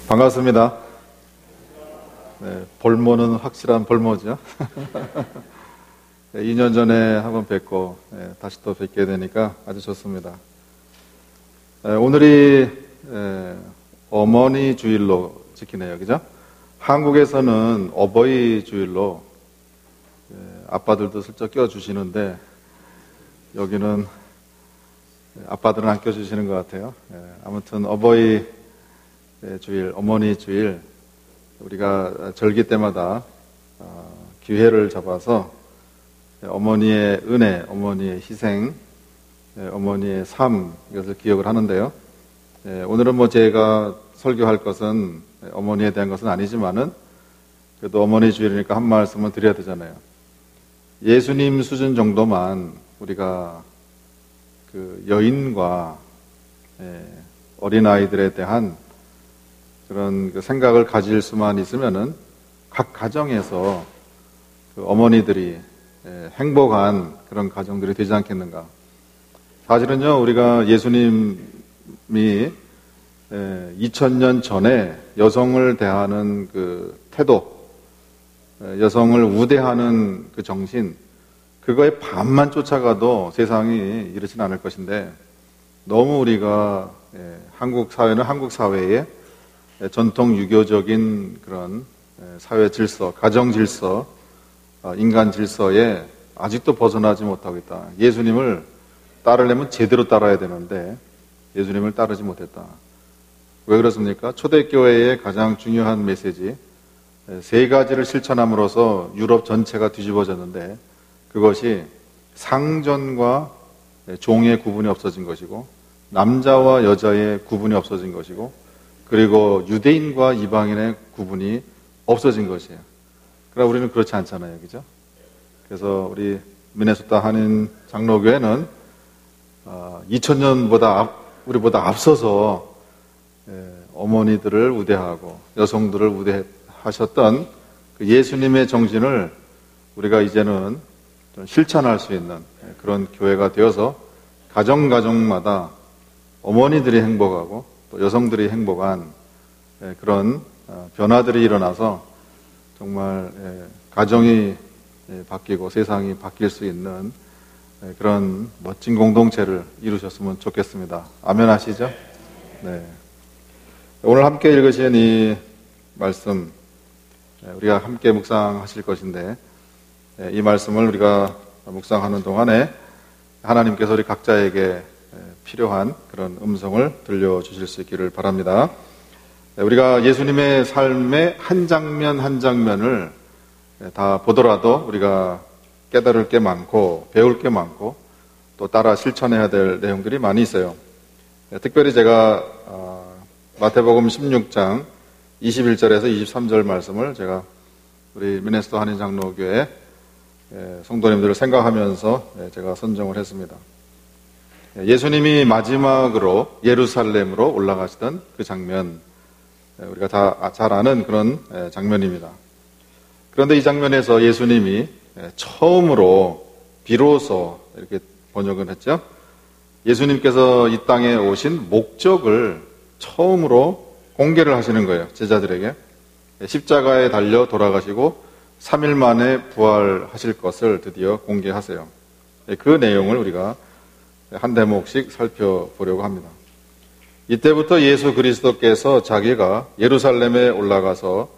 반갑습니다. 네, 볼모는 확실한 볼모죠. 2년 전에 한번 뵙고 다시 또 뵙게 되니까 아주 좋습니다. 오늘이 어머니 주일로 지키네요. 그죠? 한국에서는 어버이 주일로 아빠들도 슬쩍 껴주시는데 여기는 아빠들은 안 껴주시는 것 같아요. 아무튼 어버이 주일, 어머니 주일, 우리가 절기 때마다 기회를 잡아서 어머니의 은혜, 어머니의 희생, 어머니의 삶, 이것을 기억을 하는데요. 오늘은 뭐 제가 설교할 것은 어머니에 대한 것은 아니지만은 그래도 어머니 주일이니까 한 말씀을 드려야 되잖아요. 예수님 수준 정도만 우리가 그 여인과 어린아이들에 대한 그런 그 생각을 가질 수만 있으면은 각 가정에서 그 어머니들이 행복한 그런 가정들이 되지 않겠는가. 사실은요, 우리가 예수님이 2000년 전에 여성을 대하는 그 태도, 여성을 우대하는 그 정신, 그거에 반만 쫓아가도 세상이 이렇지는 않을 것인데, 너무 우리가 한국 사회는 한국 사회의 전통 유교적인 그런 사회 질서, 가정 질서, 인간 질서에 아직도 벗어나지 못하고 있다. 예수님을 따르려면 제대로 따라야 되는데 예수님을 따르지 못했다. 왜 그렇습니까? 초대교회의 가장 중요한 메시지, 세 가지를 실천함으로써 유럽 전체가 뒤집어졌는데 그것이 상전과 종의 구분이 없어진 것이고 남자와 여자의 구분이 없어진 것이고 그리고 유대인과 이방인의 구분이 없어진 것이에요. 그러나 우리는 그렇지 않잖아요. 그죠? 그래서 우리 미네소타 한인 장로교회는 2000년보다 우리보다 앞서서 어머니들을 우대하고 여성들을 우대하셨던 그 예수님의 정신을 우리가 이제는 좀 실천할 수 있는 그런 교회가 되어서 가정마다 어머니들이 행복하고 또 여성들이 행복한 그런 변화들이 일어나서 정말 가정이 바뀌고 세상이 바뀔 수 있는 그런 멋진 공동체를 이루셨으면 좋겠습니다. 아멘 하시죠? 네. 오늘 함께 읽으신 이 말씀 우리가 함께 묵상하실 것인데 이 말씀을 우리가 묵상하는 동안에 하나님께서 우리 각자에게 필요한 그런 음성을 들려주실 수 있기를 바랍니다. 우리가 예수님의 삶의 한 장면 한 장면을 다 보더라도 우리가 깨달을 게 많고 배울 게 많고 또 따라 실천해야 될 내용들이 많이 있어요. 특별히 제가 마태복음 16장 21절에서 23절 말씀을 제가 우리 미네소타 한인 장로교회 성도님들을 생각하면서 제가 선정을 했습니다. 예수님이 마지막으로 예루살렘으로 올라가시던 그 장면, 우리가 다 잘 아는 그런 장면입니다. 그런데 이 장면에서 예수님이 처음으로 비로소 이렇게 번역을 했죠. 예수님께서 이 땅에 오신 목적을 처음으로 공개를 하시는 거예요. 제자들에게. 십자가에 달려 돌아가시고 3일 만에 부활하실 것을 드디어 공개하세요. 그 내용을 우리가 한 대목씩 살펴보려고 합니다. 이때부터 예수 그리스도께서 자기가 예루살렘에 올라가서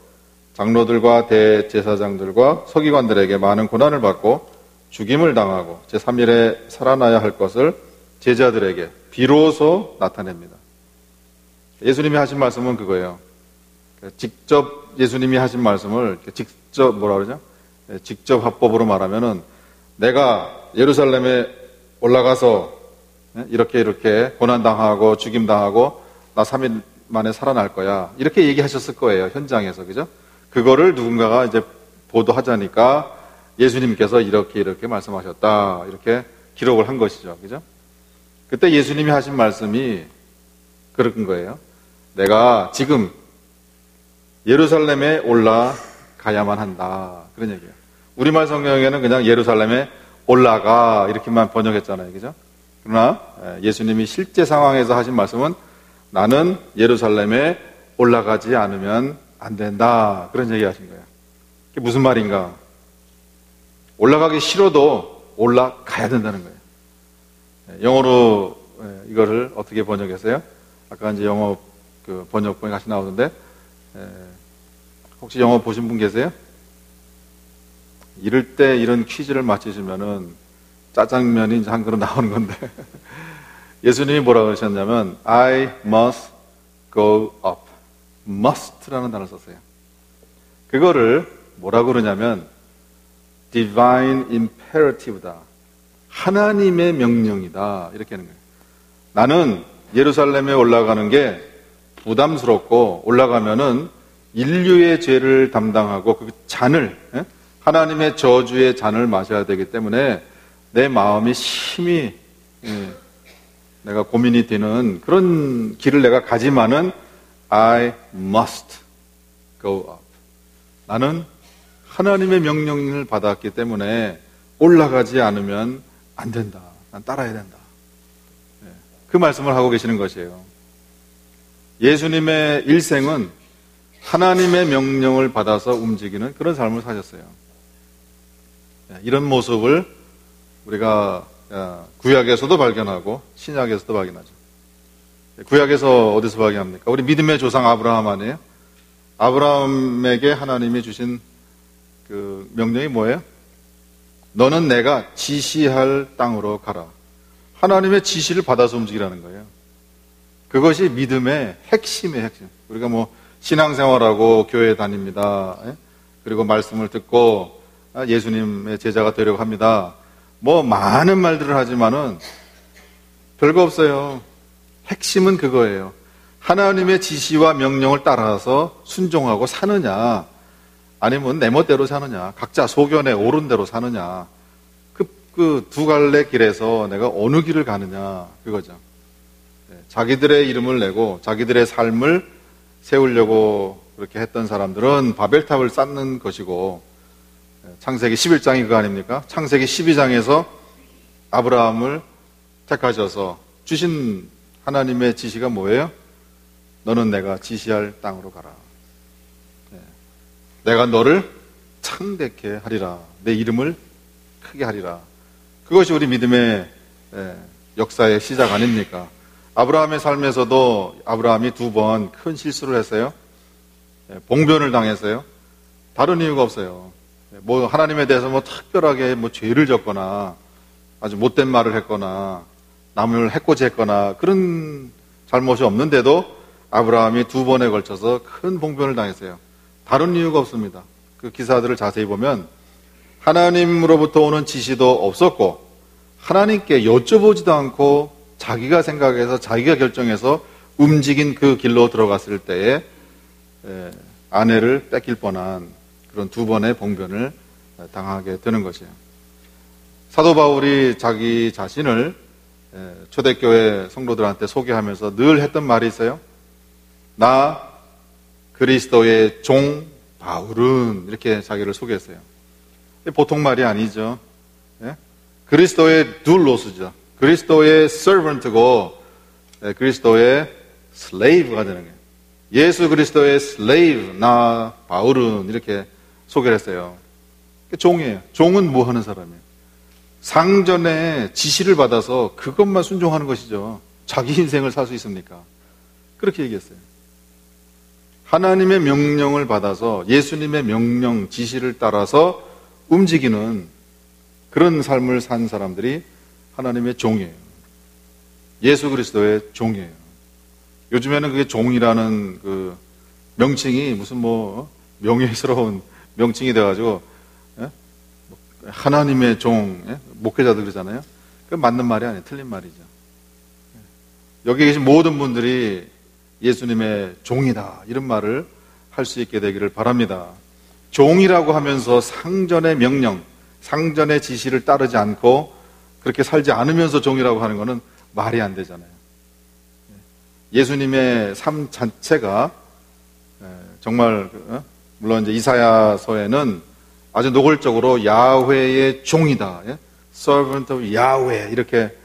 장로들과 대제사장들과 서기관들에게 많은 고난을 받고 죽임을 당하고 제3일에 살아나야 할 것을 제자들에게 비로소 나타냅니다. 예수님이 하신 말씀은 그거예요. 직접 예수님이 하신 말씀을 직접 뭐라 그러죠? 직접 화법으로 말하면은 내가 예루살렘에 올라가서 이렇게 고난당하고 죽임당하고 나 3일 만에 살아날 거야. 이렇게 얘기하셨을 거예요. 현장에서. 그죠? 그거를 누군가가 이제 보도하자니까 예수님께서 이렇게 말씀하셨다. 이렇게 기록을 한 것이죠. 그죠? 그때 예수님이 하신 말씀이 그런 거예요. 내가 지금 예루살렘에 올라가야만 한다. 그런 얘기예요. 우리말 성경에는 그냥 예루살렘에 올라가 이렇게만 번역했잖아요. 그죠? 그러나 예수님이 실제 상황에서 하신 말씀은 나는 예루살렘에 올라가지 않으면 안 된다. 그런 얘기 하신 거예요. 그게 무슨 말인가? 올라가기 싫어도 올라가야 된다는 거예요. 영어로 이거를 어떻게 번역했어요? 아까 이제 영어 그 번역본에 같이 나오던데, 혹시 영어 보신 분 계세요? 이럴 때 이런 퀴즈를 맞히시면은 짜장면이 이제 한 그릇 나오는 건데, 예수님이 뭐라고 하셨냐면, I must go up. must라는 단어를 썼어요. 그거를 뭐라고 그러냐면, divine imperative다. 하나님의 명령이다. 이렇게 하는 거예요. 나는 예루살렘에 올라가는 게 부담스럽고, 올라가면은 인류의 죄를 담당하고 그 잔을, 하나님의 저주의 잔을 마셔야 되기 때문에 내 마음이 심히 내가 고민이 되는 그런 길을 내가 가지만은 I must go up. 나는 하나님의 명령을 받았기 때문에 올라가지 않으면 안 된다. 난 따라야 된다. 그 말씀을 하고 계시는 것이에요. 예수님의 일생은 하나님의 명령을 받아서 움직이는 그런 삶을 사셨어요. 이런 모습을 우리가 구약에서도 발견하고 신약에서도 발견하죠. 구약에서 어디서 발견합니까? 우리 믿음의 조상 아브라함 아니에요? 아브라함에게 하나님이 주신 그 명령이 뭐예요? 너는 내가 지시할 땅으로 가라. 하나님의 지시를 받아서 움직이라는 거예요. 그것이 믿음의 핵심의 핵심. 우리가 뭐 신앙생활하고 교회에 다닙니다. 그리고 말씀을 듣고 예수님의 제자가 되려고 합니다. 뭐 많은 말들을 하지만은 별거 없어요. 핵심은 그거예요. 하나님의 지시와 명령을 따라서 순종하고 사느냐, 아니면 내 멋대로 사느냐, 각자 소견에 옳은 대로 사느냐, 그 두 갈래 길에서 내가 어느 길을 가느냐, 그거죠. 자기들의 이름을 내고 자기들의 삶을 세우려고 그렇게 했던 사람들은 바벨탑을 쌓는 것이고, 창세기 11장이 그거 아닙니까? 창세기 12장에서 아브라함을 택하셔서 주신 하나님의 지시가 뭐예요? 너는 내가 지시할 땅으로 가라. 내가 너를 창대케 하리라. 내 이름을 크게 하리라. 그것이 우리 믿음의 역사의 시작 아닙니까? 아브라함의 삶에서도 아브라함이 2번 큰 실수를 했어요. 봉변을 당했어요. 다른 이유가 없어요. 뭐 하나님에 대해서 뭐 특별하게 뭐 죄를 졌거나 아주 못된 말을 했거나 남을 해코지했거나 그런 잘못이 없는데도 아브라함이 2번에 걸쳐서 큰 봉변을 당했어요. 다른 이유가 없습니다. 그 기사들을 자세히 보면 하나님으로부터 오는 지시도 없었고 하나님께 여쭤보지도 않고 자기가 생각해서 자기가 결정해서 움직인 그 길로 들어갔을 때에 아내를 뺏길 뻔한 그런 2번의 봉변을 당하게 되는 것이에요. 사도 바울이 자기 자신을 초대교회 성도들한테 소개하면서 늘 했던 말이 있어요. 나 그리스도의 종 바울은, 이렇게 자기를 소개했어요. 보통 말이 아니죠. 그리스도의 둘로스죠. 그리스도의 servant고 그리스도의 slave가 되는 거예요. 예수 그리스도의 slave, 나 바울은, 이렇게 소개를 했어요. 종이에요. 종은 뭐 하는 사람이에요? 상전의 지시를 받아서 그것만 순종하는 것이죠. 자기 인생을 살 수 있습니까? 그렇게 얘기했어요. 하나님의 명령을 받아서 예수님의 명령, 지시를 따라서 움직이는 그런 삶을 산 사람들이 하나님의 종이에요. 예수 그리스도의 종이에요. 요즘에는 그게 종이라는 그 명칭이 무슨 뭐 명예스러운 명칭이 돼가지고 하나님의 종, 목회자들 그러잖아요. 그건 맞는 말이 아니에요. 틀린 말이죠. 여기 계신 모든 분들이 예수님의 종이다, 이런 말을 할 수 있게 되기를 바랍니다. 종이라고 하면서 상전의 명령, 상전의 지시를 따르지 않고 그렇게 살지 않으면서 종이라고 하는 것은 말이 안 되잖아요. 예수님의 삶 자체가 정말, 물론 이제 이사야서에는 아주 노골적으로 야훼의 종이다, servant of Yahweh, 이렇게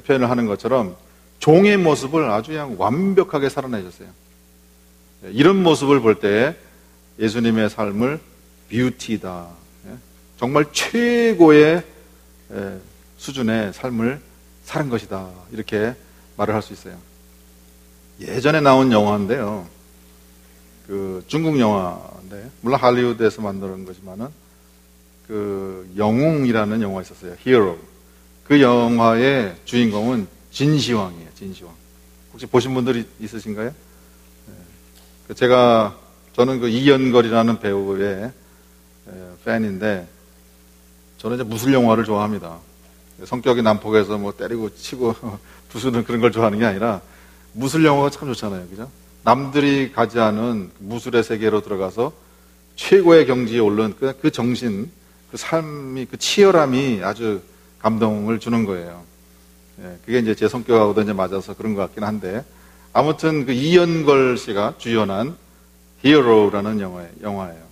표현을 하는 것처럼 종의 모습을 아주 그냥 완벽하게 살아내셨어요. 이런 모습을 볼 때 예수님의 삶을 뷰티다, 정말 최고의 수준의 삶을 사는 것이다, 이렇게 말을 할 수 있어요. 예전에 나온 영화인데요, 그 중국 영화인데, 물론 할리우드에서 만든 거지만은 그 영웅이라는 영화가 있었어요. 히어로. 그 영화의 주인공은 진시황이에요. 진시황. 혹시 보신 분들이 있으신가요? 저는 그 이연걸이라는 배우의 팬인데, 저는 이제 무술 영화를 좋아합니다. 성격이 난폭해서 뭐 때리고 치고 부수는 그런 걸 좋아하는 게 아니라 무술 영화가 참 좋잖아요. 그죠? 남들이 가지 않은 무술의 세계로 들어가서 최고의 경지에 오른 그 정신, 그 삶이, 그 치열함이 아주 감동을 주는 거예요. 그게 이제 제 성격하고도 이제 맞아서 그런 것 같긴 한데, 아무튼 그 이연걸 씨가 주연한 히어로라는 영화예요.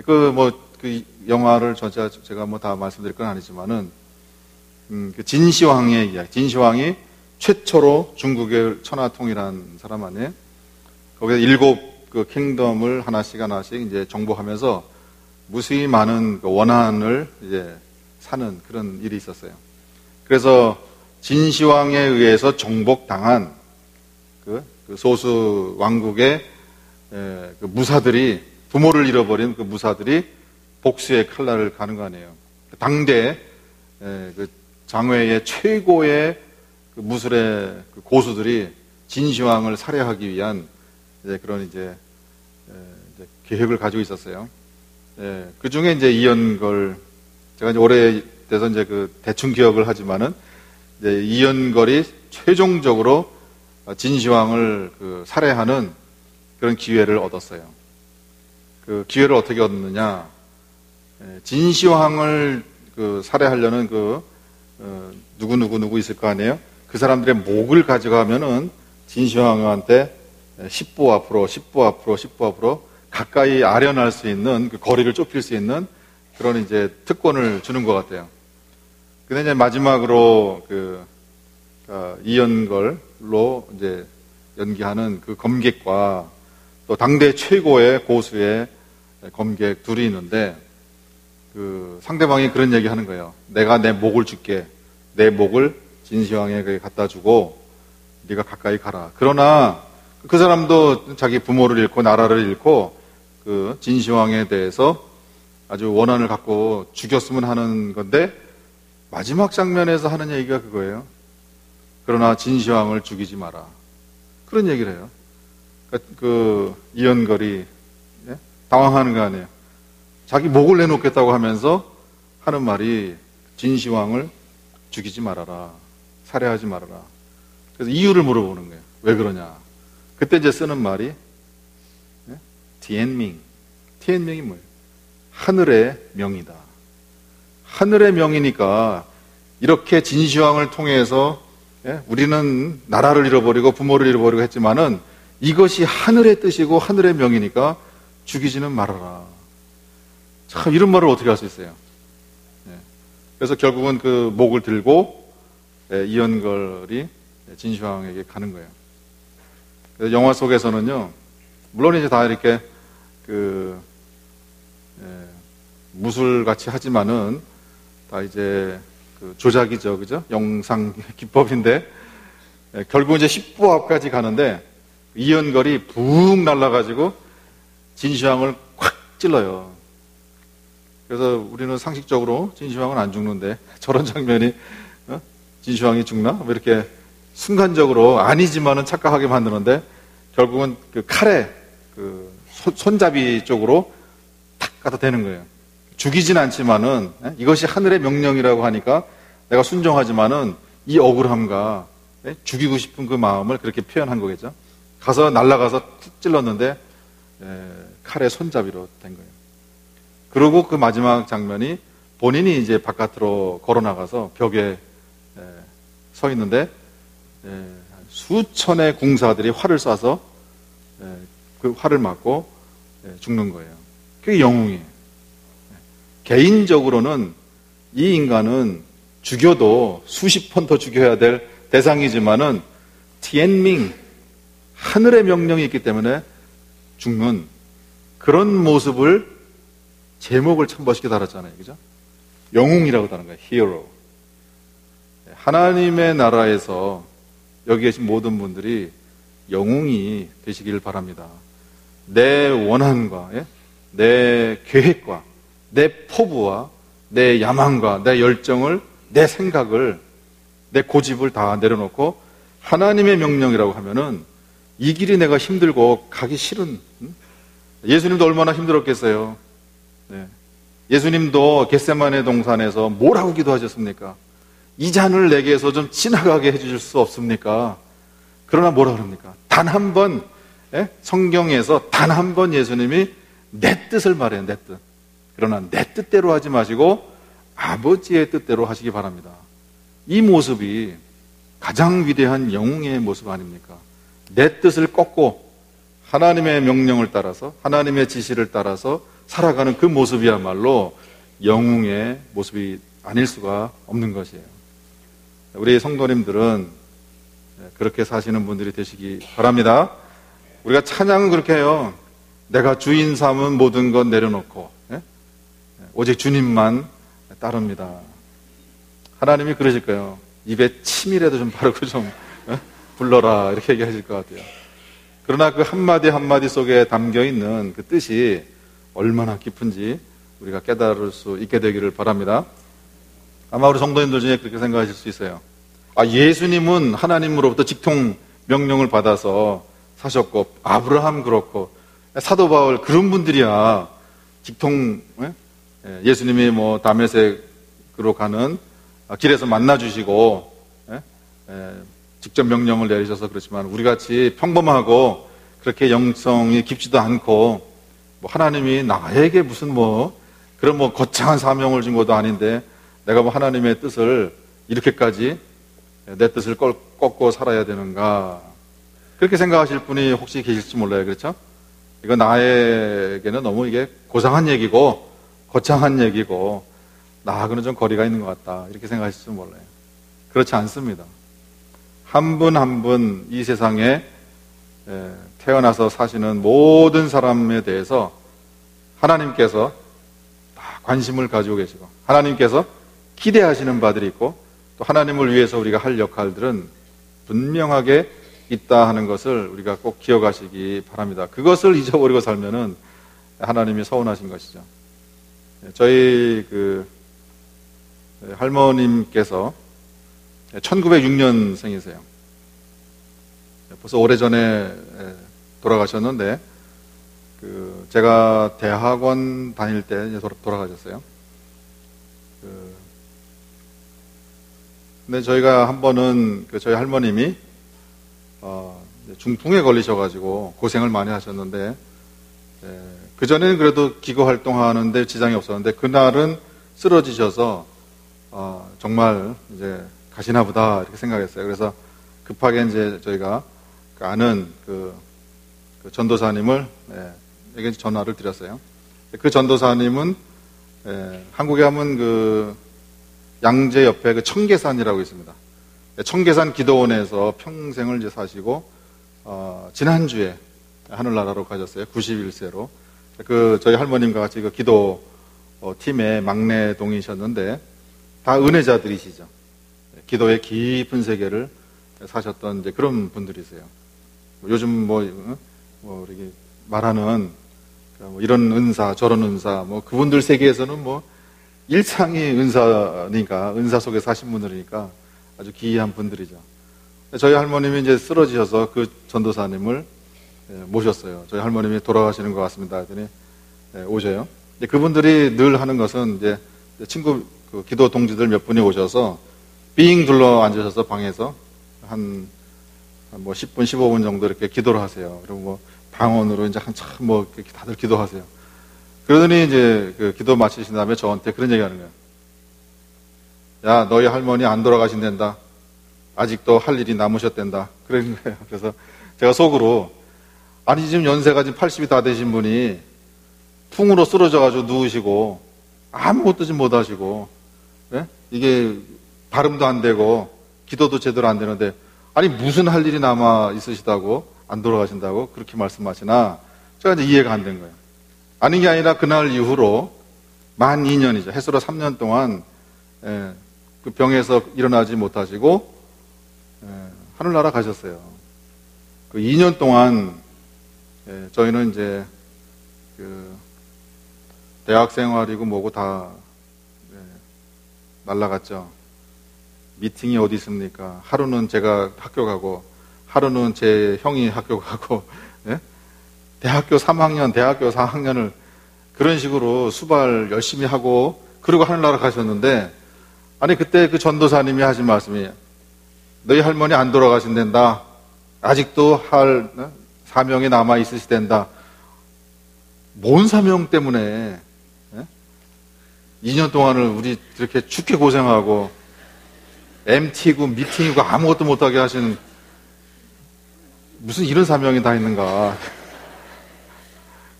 그 영화를 제가 뭐 다 말씀드릴 건 아니지만은, 그 진시황의 이야기, 진시황이 최초로 중국을 천하통일한 사람 아니에요? 거기서 7 킹덤을 하나씩 이제 정복하면서 무수히 많은 원한을 이제 사는 그런 일이 있었어요. 그래서 진시황에 의해서 정복당한 그 소수 왕국의 그 무사들이, 부모를 잃어버린 그 무사들이 복수의 칼날을 가는 거 아니에요. 당대 그 장외의 최고의 그 무술의 그 고수들이 진시황을 살해하기 위한 그런 이제 계획을 가지고 있었어요. 그 중에 이제 이연걸, 제가 이제 오래돼서 이제 그 대충 기억을 하지만은, 이제 이연걸이 최종적으로 진시황을 그 살해하는 그런 기회를 얻었어요. 그 기회를 어떻게 얻느냐? 진시황을 그 살해하려는 누구 있을 거 아니에요? 그 사람들의 목을 가져가면은 진시황한테 10보 앞으로 가까이 아련할 수 있는, 그 거리를 좁힐 수 있는 그런 이제 특권을 주는 것 같아요. 근데 이제 마지막으로 이연걸로 이제 연기하는 그 검객과 또 당대 최고의 고수의 검객 둘이 있는데, 그 상대방이 그런 얘기 하는 거예요. 내가 내 목을 줄게. 내 목을 진시황에게 갖다 주고 네가 가까이 가라. 그러나 그 사람도 자기 부모를 잃고 나라를 잃고 그 진시황에 대해서 아주 원한을 갖고 죽였으면 하는 건데, 마지막 장면에서 하는 얘기가 그거예요. 그러나 진시황을 죽이지 마라. 그런 얘기를 해요. 그 이연걸이 당황하는 거 아니에요. 자기 목을 내놓겠다고 하면서 하는 말이 진시황을 죽이지 말아라. 살해하지 말아라. 그래서 이유를 물어보는 거예요. 왜 그러냐. 그때 이제 쓰는 말이 티엔밍. 티엔밍이 뭐예요? 하늘의 명이다. 하늘의 명이니까 이렇게 진시황을 통해서 우리는 나라를 잃어버리고 부모를 잃어버리고 했지만은 이것이 하늘의 뜻이고 하늘의 명이니까 죽이지는 말아라. 참, 이런 말을 어떻게 할 수 있어요? 그래서 결국은 그 목을 들고 이연걸이 진시황에게 가는 거예요. 그래서 영화 속에서는요, 물론 이제 다 이렇게 무술같이 하지만은 다 이제 그 조작이죠, 그죠? 영상 기법인데, 결국 이제 10보 앞까지 가는데 이연걸이 붕 날아가지고 진시황을 콱 찔러요. 그래서 우리는 상식적으로 진시황은 안 죽는데 저런 장면이 진시황이 죽나? 뭐 이렇게 순간적으로 아니지만은 착각하게 만드는데, 결국은 그 칼에 그 손잡이 쪽으로 탁 갖다 대는 거예요. 죽이진 않지만은 이것이 하늘의 명령이라고 하니까 내가 순종하지만은 이 억울함과 죽이고 싶은 그 마음을 그렇게 표현한 거겠죠. 가서 날아가서 툭 찔렀는데 칼의 손잡이로 된 거예요. 그리고 그 마지막 장면이 본인이 이제 바깥으로 걸어 나가서 벽에 서 있는데 수천의 궁사들이 활을 쏴서 그 활을 맞고 죽는 거예요. 그게 영웅이에요. 개인적으로는 이 인간은 죽여도 수십 번 더 죽여야 될 대상이지만은 티엔밍, 하늘의 명령이 있기 때문에 죽는 그런 모습을 제목을 참 멋있게 달았잖아요. 그죠? 영웅이라고 다는 거예요. 히어로. 하나님의 나라에서 여기 계신 모든 분들이 영웅이 되시길 바랍니다. 내 원한과 내 계획과 내 포부와 내 야망과 내 열정을, 내 생각을, 내 고집을 다 내려놓고 하나님의 명령이라고 하면은 이 길이 내가 힘들고 가기 싫은, 예수님도 얼마나 힘들었겠어요. 네. 예수님도 겟세마네 동산에서 뭐라고 기도하셨습니까? 이 잔을 내게서 좀 지나가게 해주실 수 없습니까? 그러나 뭐라 그럽니까? 단 한 번, 성경에서 단 한 번 예수님이 내 뜻을 말해요, 내 뜻. 그러나 내 뜻대로 하지 마시고 아버지의 뜻대로 하시기 바랍니다. 이 모습이 가장 위대한 영웅의 모습 아닙니까? 내 뜻을 꺾고 하나님의 명령을 따라서, 하나님의 지시를 따라서 살아가는 그 모습이야말로 영웅의 모습이 아닐 수가 없는 것이에요. 우리 성도님들은 그렇게 사시는 분들이 되시기 바랍니다. 우리가 찬양은 그렇게 해요. 내가 주인 삼은 모든 것 내려놓고 오직 주님만 따릅니다. 하나님이 그러실 거예요. 입에 침이라도 좀 바르고 좀 불러라 이렇게 얘기하실 것 같아요. 그러나 그 한마디 한마디 속에 담겨있는 그 뜻이 얼마나 깊은지 우리가 깨달을 수 있게 되기를 바랍니다. 아마 우리 성도님들 중에 그렇게 생각하실 수 있어요. 예수님은 하나님으로부터 직통 명령을 받아서 사셨고, 아브라함 그렇고, 사도 바울 그런 분들이야 직통, 예수님이 뭐 다메섹으로 가는 길에서 만나주시고 직접 명령을 내리셔서 그렇지만, 우리같이 평범하고 그렇게 영성이 깊지도 않고 뭐 하나님이 나에게 무슨 그런 거창한 사명을 준 것도 아닌데 내가 하나님의 뜻을 이렇게까지 내 뜻을 꺾고 살아야 되는가, 그렇게 생각하실 분이 혹시 계실지 몰라요. 그렇죠? 이거 나에게는 너무 이게 고상한 얘기고 거창한 얘기고 나하고는 좀 거리가 있는 것 같다, 이렇게 생각하실지 몰라요. 그렇지 않습니다. 한 분 한 분 이 세상에 태어나서 사시는 모든 사람에 대해서 하나님께서 다 관심을 가지고 계시고, 하나님께서 기대하시는 바들이 있고, 또 하나님을 위해서 우리가 할 역할들은 분명하게 있다 하는 것을 우리가 꼭 기억하시기 바랍니다. 그것을 잊어버리고 살면은 하나님이 서운하신 것이죠. 저희 할머님께서 1906년생이세요. 벌써 오래전에 돌아가셨는데, 제가 대학원 다닐 때 돌아가셨어요. 근데 저희가 한 번은 저희 할머님이 중풍에 걸리셔가지고 고생을 많이 하셨는데, 그전에는 그래도 기거 활동하는데 지장이 없었는데, 그날은 쓰러지셔서 정말 이제 가시나 보다 이렇게 생각했어요. 그래서 급하게 이제 저희가 아는 그 전도사님을 에게 전화를 드렸어요. 그 전도사님은 한국에 하면 양재 옆에 청계산이라고 있습니다. 청계산 기도원에서 평생을 이제 사시고 지난주에 하늘나라로 가셨어요. 91세로. 저희 할머님과 같이 기도 팀의 막내 동이셨는데 다 은혜자들이시죠. 기도의 깊은 세계를 사셨던 이제 그런 분들이세요. 요즘 이렇게 말하는 이런 은사, 저런 은사, 그분들 세계에서는 일상이 은사니까, 은사 속에 사신 분들이니까 아주 기이한 분들이죠. 저희 할머님이 이제 쓰러지셔서 그 전도사님을 모셨어요. 저희 할머님이 돌아가시는 것 같습니다. 하더니 오셔요. 그분들이 늘 하는 것은 이제 친구 기도 동지들 몇 분이 오셔서 빙 둘러 앉으셔서 방에서 한 10분, 15분 정도 이렇게 기도를 하세요. 그리고 방언으로 이제 한참 이렇게 다들 기도하세요. 그러더니 이제 기도 마치신 다음에 저한테 그런 얘기 하는 거예요. 야, 너희 할머니 안 돌아가신댄다. 아직도 할 일이 남으셨댄다. 그런 거예요. 그래서 제가 속으로, 아니, 지금 연세가 지금 80이 다 되신 분이 풍으로 쓰러져가지고 누우시고, 아무것도 지금 못 하시고, 이게 발음도 안 되고, 기도도 제대로 안 되는데, 아니, 무슨 할 일이 남아 있으시다고, 안 돌아가신다고, 그렇게 말씀하시나, 제가 이제 이해가 안 된 거예요. 아닌 게 아니라 그날 이후로 만 2년이죠. 해수로 3년 동안 그 병에서 일어나지 못하시고 하늘나라 가셨어요. 그 2년 동안 저희는 이제 그 대학 생활이고 뭐고 다 날라갔죠. 미팅이 어디 있습니까? 하루는 제가 학교 가고 하루는 제 형이 학교 가고 대학교 3학년, 대학교 4학년을 그런 식으로 수발 열심히 하고 그러고 하늘나라 가셨는데, 아니 그때 그 전도사님이 하신 말씀이 너희 할머니 안 돌아가신댄다. 아직도 할 사명이 남아 있으시댄다. 뭔 사명 때문에 2년 동안을 우리 이렇게 죽게 고생하고 MT고 미팅이고 아무것도 못하게 하시는, 무슨 이런 사명이 다 있는가.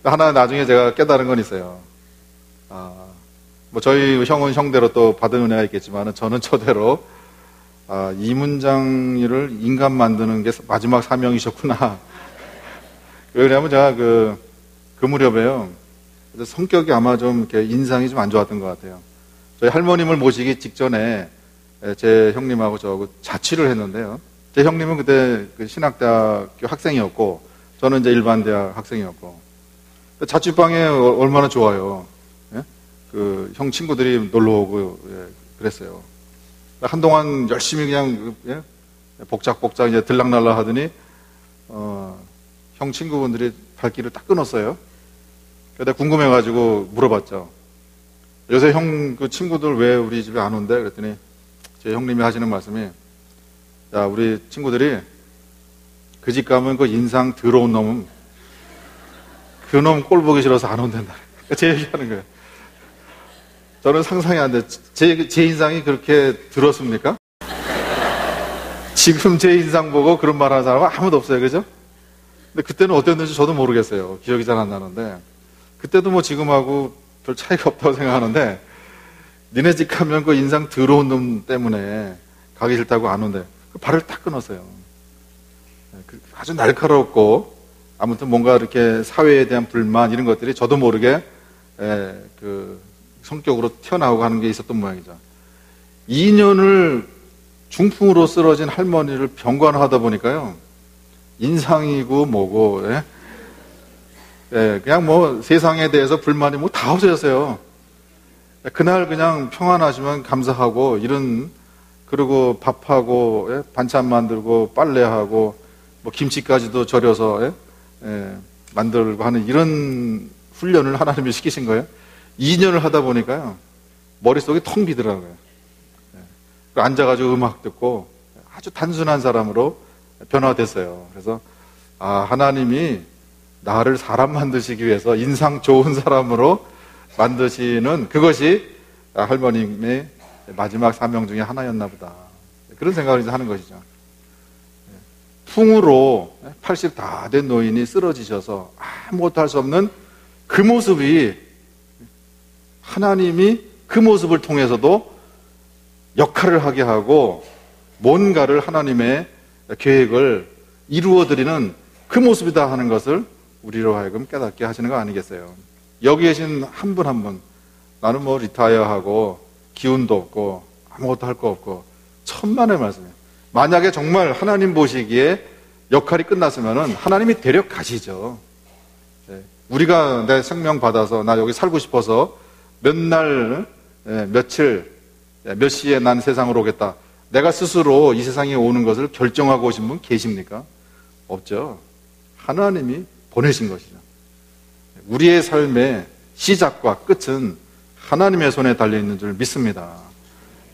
하나 나중에 제가 깨달은 건 있어요. 뭐 저희 형은 형대로 또 받은 은혜가 있겠지만 저는 저대로 이 문장을 인간 만드는 게 마지막 사명이셨구나. 왜냐하면 제가 그 무렵에요. 성격이 아마 좀 이렇게 인상이 좀 안 좋았던 것 같아요. 저희 할머님을 모시기 직전에 제 형님하고 저하고 자취를 했는데요. 제 형님은 그때 그 신학대학교 학생이었고 저는 이제 일반 대학 학생이었고, 자취방에 얼마나 좋아요. 그 형 친구들이 놀러 오고 그랬어요. 한동안 열심히 그냥 복작복작 이제 들락날락 하더니 형 친구분들이 발길을 딱 끊었어요. 그래서 궁금해가지고 물어봤죠. 요새 형 그 친구들 왜 우리 집에 안 온대? 그랬더니 제 형님이 하시는 말씀이, 야, 우리 친구들이 그 집 가면 그 인상 더러운 놈은 그 놈 꼴 보기 싫어서 안 온댄다. 제 얘기하는 거예요. 저는 상상이 안 돼. 제 인상이 그렇게 들었습니까? 지금 제 인상 보고 그런 말 하는 사람은 아무도 없어요. 그죠? 근데 그때는 어땠는지 저도 모르겠어요. 기억이 잘 안 나는데. 그때도 뭐 지금하고 별 차이가 없다고 생각하는데, 니네 집 가면 그 인상 더러운 놈 때문에 가기 싫다고 안 온대. 그 발을 딱 끊었어요. 아주 날카롭고, 아무튼 뭔가 이렇게 사회에 대한 불만 이런 것들이 저도 모르게 그 성격으로 튀어나오고 하는 게 있었던 모양이죠. 2년을 중풍으로 쓰러진 할머니를 병관하다 보니까요, 인상이고 뭐고 그냥 뭐 세상에 대해서 불만이 뭐 다 없어졌어요. 그날 그냥 평안하시면 감사하고 이런, 그리고 밥하고 반찬 만들고 빨래하고 뭐 김치까지도 절여서 만들고 하는 이런 훈련을 하나님이 시키신 거예요. 2년을 하다 보니까요, 머릿속이 텅 비더라고요. 앉아가지고 음악 듣고 아주 단순한 사람으로 변화됐어요. 그래서 하나님이 나를 사람 만드시기 위해서 인상 좋은 사람으로 만드시는 그것이 할머님의 마지막 사명 중에 하나였나 보다. 그런 생각을 이제 하는 것이죠. 풍으로 80 다 된 노인이 쓰러지셔서 아무것도 할 수 없는 그 모습이, 하나님이 그 모습을 통해서도 역할을 하게 하고 뭔가를 하나님의 계획을 이루어드리는 그 모습이다 하는 것을 우리로 하여금 깨닫게 하시는 거 아니겠어요? 여기 계신 한 분 한 분, 나는 뭐 리타이어하고 기운도 없고 아무것도 할 거 없고, 천만의 말씀이에요. 만약에 정말 하나님 보시기에 역할이 끝났으면 하나님이 데려가시죠. 우리가 내 생명 받아서 나 여기 살고 싶어서 몇 날, 며칠, 몇 시에 난 세상으로 오겠다, 내가 스스로 이 세상에 오는 것을 결정하고 오신 분 계십니까? 없죠. 하나님이 보내신 것이죠. 우리의 삶의 시작과 끝은 하나님의 손에 달려있는 줄 믿습니다.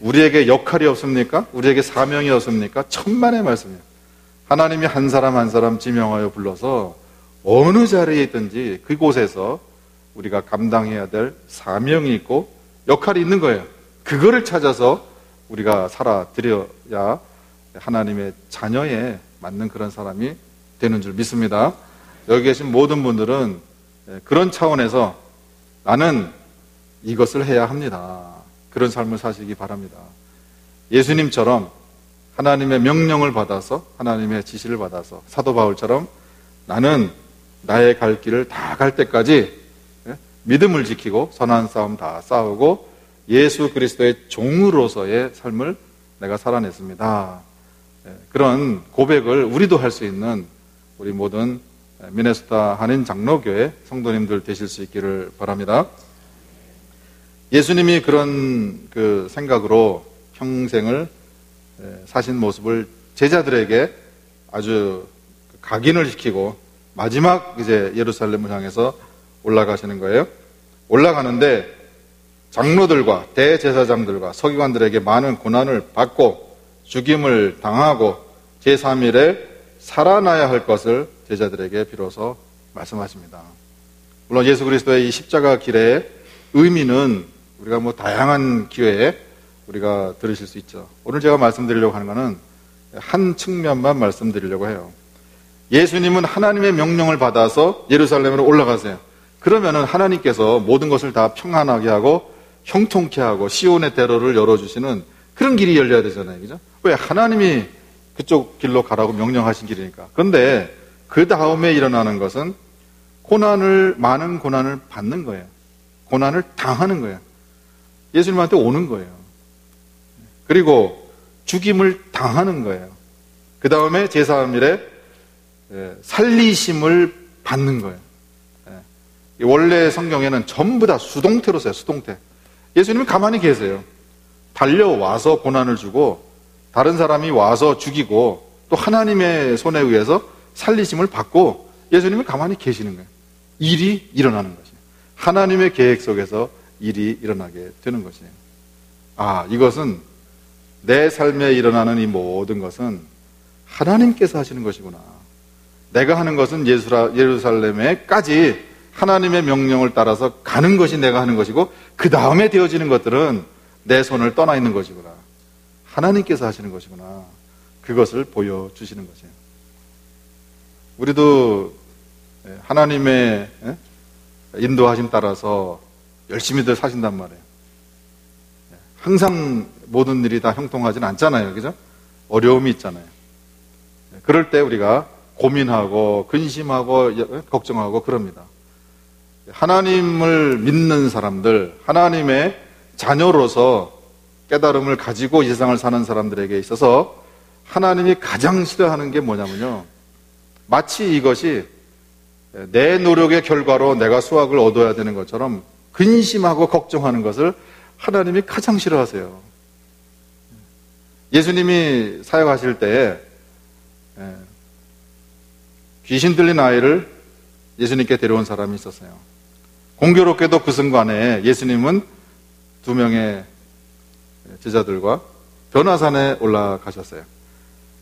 우리에게 역할이 없습니까? 우리에게 사명이 없습니까? 천만의 말씀이에요. 하나님이 한 사람 한 사람 지명하여 불러서 어느 자리에 있든지 그곳에서 우리가 감당해야 될 사명이 있고 역할이 있는 거예요. 그거를 찾아서 우리가 살아드려야 하나님의 자녀에 맞는 그런 사람이 되는 줄 믿습니다. 여기 계신 모든 분들은 그런 차원에서 나는 이것을 해야 합니다, 그런 삶을 사시기 바랍니다. 예수님처럼 하나님의 명령을 받아서, 하나님의 지시를 받아서, 사도 바울처럼 나는 나의 갈 길을 다 갈 때까지 믿음을 지키고 선한 싸움 다 싸우고 예수 그리스도의 종으로서의 삶을 내가 살아냈습니다. 그런 고백을 우리도 할 수 있는 우리 모든 미네소타 한인 장로교회 성도님들 되실 수 있기를 바랍니다. 예수님이 그런 그 생각으로 평생을 사신 모습을 제자들에게 아주 각인을 시키고 마지막 이제 예루살렘을 향해서 올라가시는 거예요. 올라가는데 장로들과 대제사장들과 서기관들에게 많은 고난을 받고 죽임을 당하고 제3일에 살아나야 할 것을 제자들에게 비로소 말씀하십니다. 물론 예수 그리스도의 이 십자가 길의 의미는 우리가 뭐 다양한 기회에 우리가 들으실 수 있죠. 오늘 제가 말씀드리려고 하는 것은 한 측면만 말씀드리려고 해요. 예수님은 하나님의 명령을 받아서 예루살렘으로 올라가세요. 그러면은 하나님께서 모든 것을 다 평안하게 하고 형통케 하고 시온의 대로를 열어주시는 그런 길이 열려야 되잖아요. 그죠? 왜? 하나님이 그쪽 길로 가라고 명령하신 길이니까. 그런데 그 다음에 일어나는 것은 많은 고난을 받는 거예요. 고난을 당하는 거예요. 예수님한테 오는 거예요. 그리고 죽임을 당하는 거예요. 그 다음에 제3일에 살리심을 받는 거예요. 원래 성경에는 전부 다 수동태로 써요. 수동태. 예수님이 가만히 계세요. 달려와서 고난을 주고 다른 사람이 와서 죽이고 또 하나님의 손에 의해서 살리심을 받고 예수님이 가만히 계시는 거예요. 일이 일어나는 것이에요. 하나님의 계획 속에서 일이 일어나게 되는 것이에요. 이것은 내 삶에 일어나는 이 모든 것은 하나님께서 하시는 것이구나. 내가 하는 것은 예루살렘에까지 하나님의 명령을 따라서 가는 것이 내가 하는 것이고 그 다음에 되어지는 것들은 내 손을 떠나 있는 것이구나. 하나님께서 하시는 것이구나. 그것을 보여주시는 것이에요. 우리도 하나님의 인도하심 따라서 열심히들 사신단 말이에요. 항상 모든 일이 다 형통하지는 않잖아요. 그죠? 어려움이 있잖아요. 그럴 때 우리가 고민하고 근심하고 걱정하고 그럽니다. 하나님을 믿는 사람들, 하나님의 자녀로서 깨달음을 가지고 이 세상을 사는 사람들에게 있어서 하나님이 가장 싫어하는 게 뭐냐면요, 마치 이것이 내 노력의 결과로 내가 수확을 얻어야 되는 것처럼 근심하고 걱정하는 것을 하나님이 가장 싫어하세요. 예수님이 사역하실 때에 귀신 들린 아이를 예수님께 데려온 사람이 있었어요. 공교롭게도 그 순간에 예수님은 2명의 제자들과 변화산에 올라가셨어요.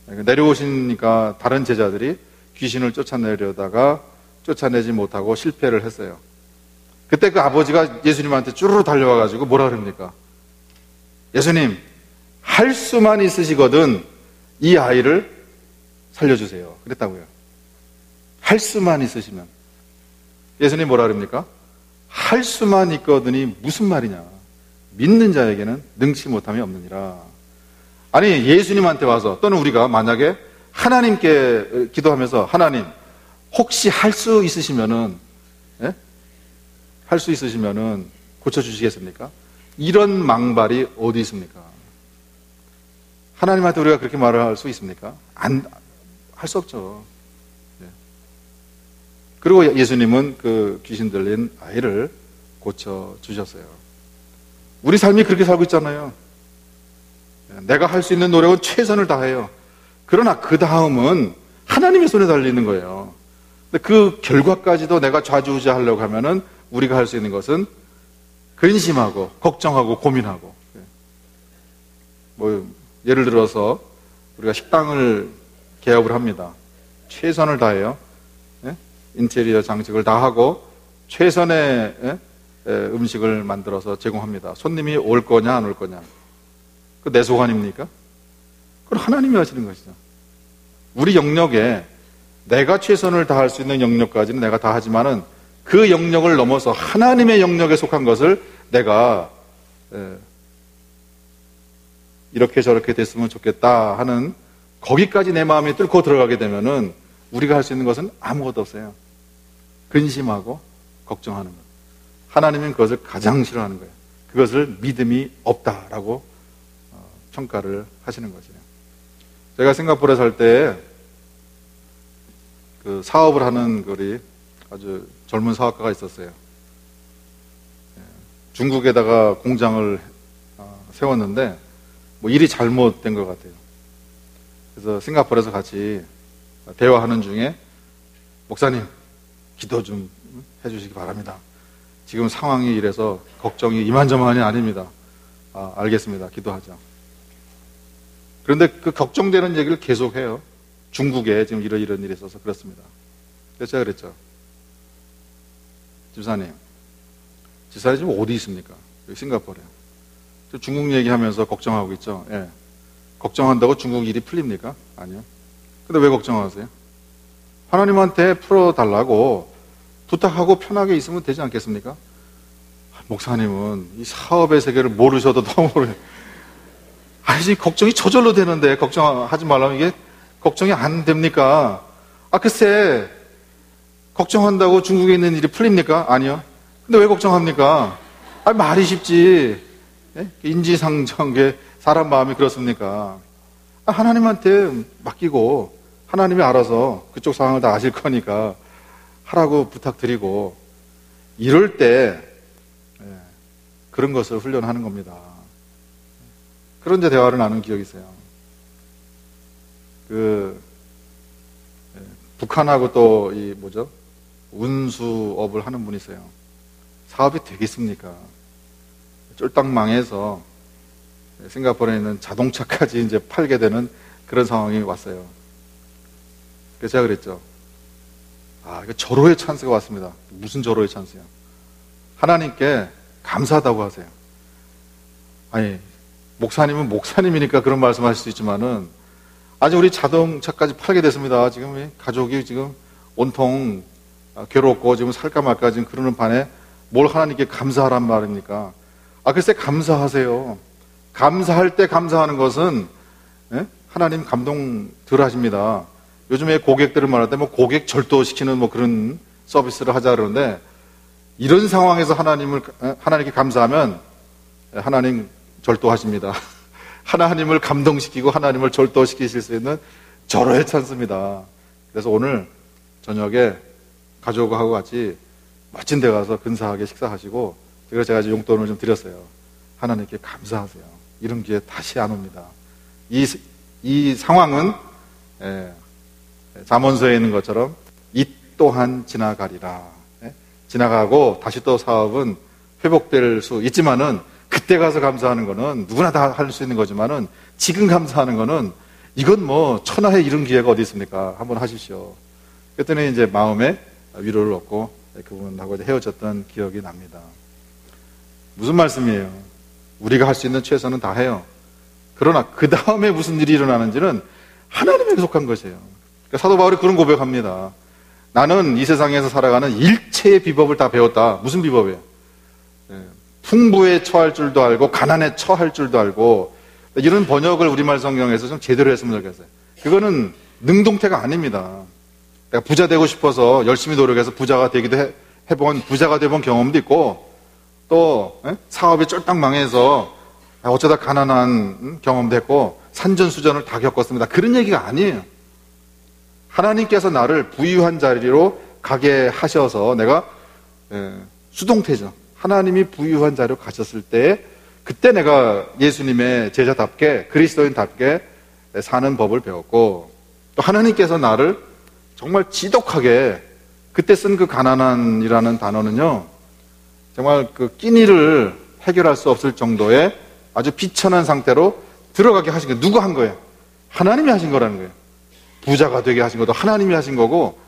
내려오시니까 다른 제자들이 귀신을 쫓아내려다가 쫓아내지 못하고 실패를 했어요. 그때 그 아버지가 예수님한테 쭈르르 달려와가지고 뭐라 그럽니까? 예수님, 할 수만 있으시거든 이 아이를 살려주세요. 그랬다고요. 할 수만 있으시면. 예수님 뭐라 그럽니까? 할 수만 있거든이 무슨 말이냐. 믿는 자에게는 능치 못함이 없느니라. 아니, 예수님한테 와서 또는 우리가 만약에 하나님께 기도하면서 하나님, 혹시 할 수 있으시면은 할 수 있으시면은 고쳐주시겠습니까? 이런 망발이 어디 있습니까? 하나님한테 우리가 그렇게 말을 할 수 있습니까? 할 수 없죠. 그리고 예수님은 그 귀신 들린 아이를 고쳐주셨어요. 우리 삶이 그렇게 살고 있잖아요. 내가 할 수 있는 노력은 최선을 다해요. 그러나 그 다음은 하나님의 손에 달리는 거예요. 근데 그 결과까지도 내가 좌지우지하려고 하면은 우리가 할 수 있는 것은 근심하고 걱정하고 고민하고. 뭐 예를 들어서 우리가 식당을 개업을 합니다. 최선을 다해요. 인테리어 장식을 다 하고 최선의 음식을 만들어서 제공합니다. 손님이 올 거냐 안 올 거냐, 그 내 소관입니까? 그건 하나님이 하시는 것이죠. 우리 영역에 내가 최선을 다할 수 있는 영역까지는 내가 다 하지만은 그 영역을 넘어서 하나님의 영역에 속한 것을 내가 이렇게 저렇게 됐으면 좋겠다 하는 거기까지 내 마음이 뚫고 들어가게 되면은 우리가 할 수 있는 것은 아무것도 없어요. 근심하고 걱정하는 것. 하나님은 그것을 가장 싫어하는 거예요. 그것을 믿음이 없다라고 평가를 하시는 거죠. 제가 싱가포르에 살 때 그 사업을 하는 우리 아주 젊은 사업가가 있었어요. 중국에다가 공장을 세웠는데 뭐 일이 잘못된 것 같아요. 그래서 싱가포르에서 같이 대화하는 중에 목사님 기도 좀 해주시기 바랍니다. 지금 상황이 이래서 걱정이 이만저만이 아닙니다. 알겠습니다. 기도하자. 그런데 그 걱정되는 얘기를 계속해요. 중국에 지금 이런 일이 있어서 그렇습니다. 그래서 제가 그랬죠. 집사님 지금 어디 있습니까? 여기 싱가포르에. 중국 얘기하면서 걱정하고 있죠. 예. 걱정한다고 중국 일이 풀립니까? 아니요. 근데 왜 걱정하세요? 하나님한테 풀어달라고 부탁하고 편하게 있으면 되지 않겠습니까? 목사님은 이 사업의 세계를 모르셔도 너무 모르요. 아니, 걱정이 저절로 되는데 걱정하지 말라면 이게 걱정이 안 됩니까? 글쎄, 걱정한다고 중국에 있는 일이 풀립니까? 아니요. 근데 왜 걱정합니까? 말이 쉽지. 예? 인지상정계 사람 마음이 그렇습니까? 하나님한테 맡기고 하나님이 알아서 그쪽 상황을 다 아실 거니까 하라고 부탁드리고 이럴 때 그런 것을 훈련하는 겁니다. 그런 데 대화를 나눈 기억이 있어요. 북한하고 또 운수업을 하는 분이 있어요. 사업이 되겠습니까? 쫄딱 망해서 싱가포르에 있는 자동차까지 이제 팔게 되는 그런 상황이 왔어요. 그래서 제가 그랬죠. 이거 절호의 찬스가 왔습니다. 무슨 절호의 찬스야? 하나님께 감사하다고 하세요. 아니, 목사님은 목사님이니까 그런 말씀 하실 수 있지만은, 아직 우리 자동차까지 팔게 됐습니다. 지금 가족이 지금 온통 괴롭고 지금 살까 말까 지금 그러는 반에 뭘 하나님께 감사하란 말입니까? 글쎄, 감사하세요. 감사할 때 감사하는 것은, 하나님 감동 덜 하십니다. 요즘에 고객들을 말할 때 고객 절도시키는 그런 서비스를 하자 그러는데, 이런 상황에서 하나님께 감사하면 하나님 절도하십니다. 하나님을 감동시키고 하나님을 절도시키실 수 있는 절호의 찬스입니다. 그래서 오늘 저녁에 가족하고 같이 멋진 데 가서 근사하게 식사하시고, 그래서 제가 용돈을 좀 드렸어요. 하나님께 감사하세요. 이런 기회 다시 안 옵니다. 이 상황은 잠언서에 있는 것처럼 이 또한 지나가리라. 지나가고 다시 또 사업은 회복될 수 있지만은, 그때 가서 감사하는 거는 누구나 다 할 수 있는 거지만은, 지금 감사하는 거는 이건 천하에 이런 기회가 어디 있습니까? 한번 하십시오. 그랬더니 이제 마음에 위로를 얻고 그분하고 헤어졌던 기억이 납니다. 무슨 말씀이에요? 우리가 할 수 있는 최선은 다 해요. 그러나 그 다음에 무슨 일이 일어나는지는 하나님에게 속한 것이에요. 그러니까 사도 바울이 그런 고백합니다. 나는 이 세상에서 살아가는 일체의 비법을 다 배웠다. 무슨 비법이에요? 풍부에 처할 줄도 알고 가난에 처할 줄도 알고, 이런 번역을 우리말 성경에서 좀 제대로 했으면 좋겠어요. 그거는 능동태가 아닙니다. 내가 부자 되고 싶어서 열심히 노력해서 부자가 되기도 해본, 부자가 돼본 경험도 있고, 또 사업이 쫄딱 망해서 어쩌다 가난한 경험도 했고 산전수전을 다 겪었습니다. 그런 얘기가 아니에요. 하나님께서 나를 부유한 자리로 가게 하셔서 내가 수동태죠. 하나님이 부유한 자리로 가셨을 때, 그때 내가 예수님의 제자답게 그리스도인답게 사는 법을 배웠고, 또 하나님께서 나를 정말 지독하게, 그때 쓴 그 가난한이라는 단어는요, 정말 그 끼니를 해결할 수 없을 정도의 아주 비천한 상태로 들어가게 하신 거예요. 누가 한 거예요? 하나님이 하신 거라는 거예요. 부자가 되게 하신 것도 하나님이 하신 거고,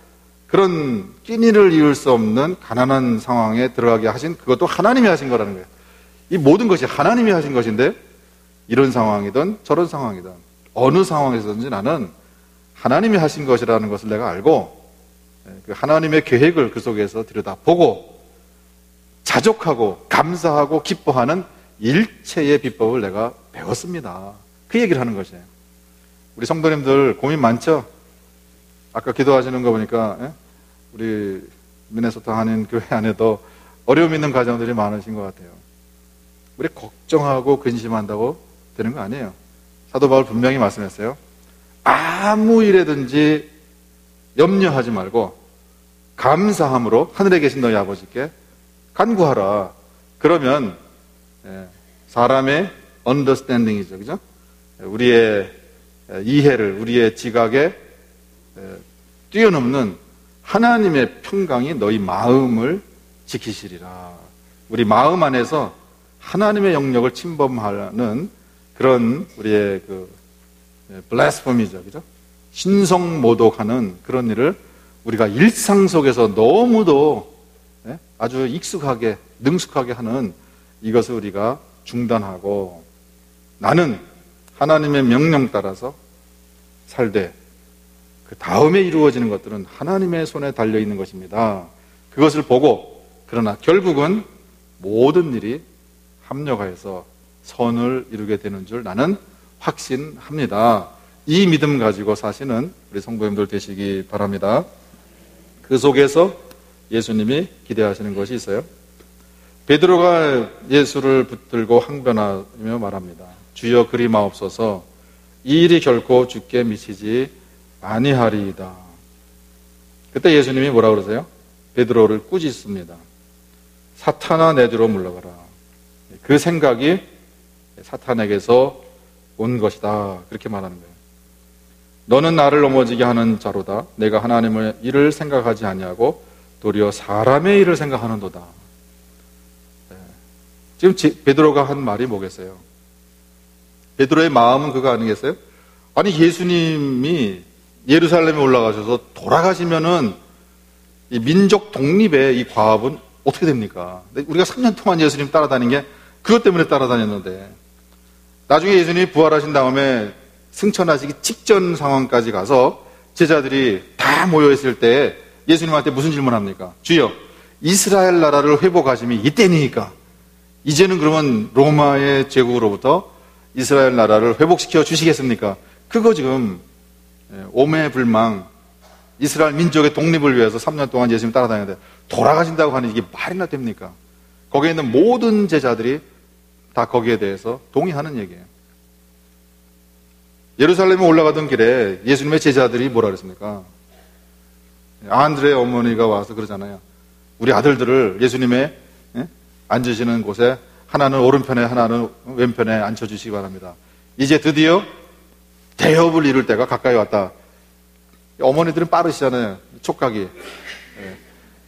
그런 끼니를 이을 수 없는 가난한 상황에 들어가게 하신 그것도 하나님이 하신 거라는 거예요. 이 모든 것이 하나님이 하신 것인데, 이런 상황이든 저런 상황이든 어느 상황에서든지 나는 하나님이 하신 것이라는 것을 내가 알고, 그 하나님의 계획을 그 속에서 들여다보고 자족하고 감사하고 기뻐하는 일체의 비법을 내가 배웠습니다. 그 얘기를 하는 것이에요. 우리 성도님들 고민 많죠? 아까 기도하시는 거 보니까 우리 미네소타 한인 교회 안에도 어려움 있는 가정들이 많으신 것 같아요. 우리 걱정하고 근심한다고 되는 거 아니에요. 사도 바울 분명히 말씀했어요. 아무 일에든지 염려하지 말고 감사함으로 하늘에 계신 너희 아버지께 간구하라. 그러면 사람의 understanding이죠, 그죠? 우리의 이해를, 우리의 지각에 뛰어넘는 하나님의 평강이 너희 마음을 지키시리라. 우리 마음 안에서 하나님의 영역을 침범하는 그런 우리의 블라스포미죠, 그죠? 신성모독하는 그런 일을 우리가 일상 속에서 너무도 아주 익숙하게, 능숙하게 하는 이것을 우리가 중단하고 나는 하나님의 명령 따라서 살되 그 다음에 이루어지는 것들은 하나님의 손에 달려있는 것입니다. 그것을 보고 그러나 결국은 모든 일이 합력하여서 선을 이루게 되는 줄 나는 확신합니다. 이 믿음 가지고 사시는 우리 성도님들 되시기 바랍니다. 그 속에서 예수님이 기대하시는 것이 있어요. 베드로가 예수를 붙들고 항변하며 말합니다. 주여 그리 마옵소서 이 일이 결코 주께 미치지 아니하리이다. 그때 예수님이 뭐라 그러세요? 베드로를 꾸짖습니다. 사탄아 내 뒤로 물러가라. 그 생각이 사탄에게서 온 것이다. 그렇게 말하는 거예요. 너는 나를 넘어지게 하는 자로다. 내가 하나님의 일을 생각하지 아니하고 도리어 사람의 일을 생각하는도다. 지금 베드로가 한 말이 뭐겠어요? 베드로의 마음은 그거 아니겠어요? 아니 예수님이 예루살렘에 올라가셔서 돌아가시면은 이 민족 독립의 이 과업은 어떻게 됩니까? 우리가 3년 동안 예수님 따라다닌 게 그것 때문에 따라다녔는데 나중에 예수님이 부활하신 다음에 승천하시기 직전 상황까지 가서 제자들이 다 모여있을 때 예수님한테 무슨 질문합니까? 주여 이스라엘 나라를 회복하심이 이때니까 이제는 그러면 로마의 제국으로부터 이스라엘 나라를 회복시켜 주시겠습니까? 그거 지금 오매불망 이스라엘 민족의 독립을 위해서 3년 동안 예수님 따라다녔는데 돌아가신다고 하니 이게 말이나 됩니까? 거기에 있는 모든 제자들이 다 거기에 대해서 동의하는 얘기예요. 예루살렘에 올라가던 길에 예수님의 제자들이 뭐라 그랬습니까? 안드레의 어머니가 와서 그러잖아요. 우리 아들들을 예수님의 앉으시는 곳에 하나는 오른편에 하나는 왼편에 앉혀주시기 바랍니다. 이제 드디어 대업을 이룰 때가 가까이 왔다. 어머니들은 빠르시잖아요. 촉각이.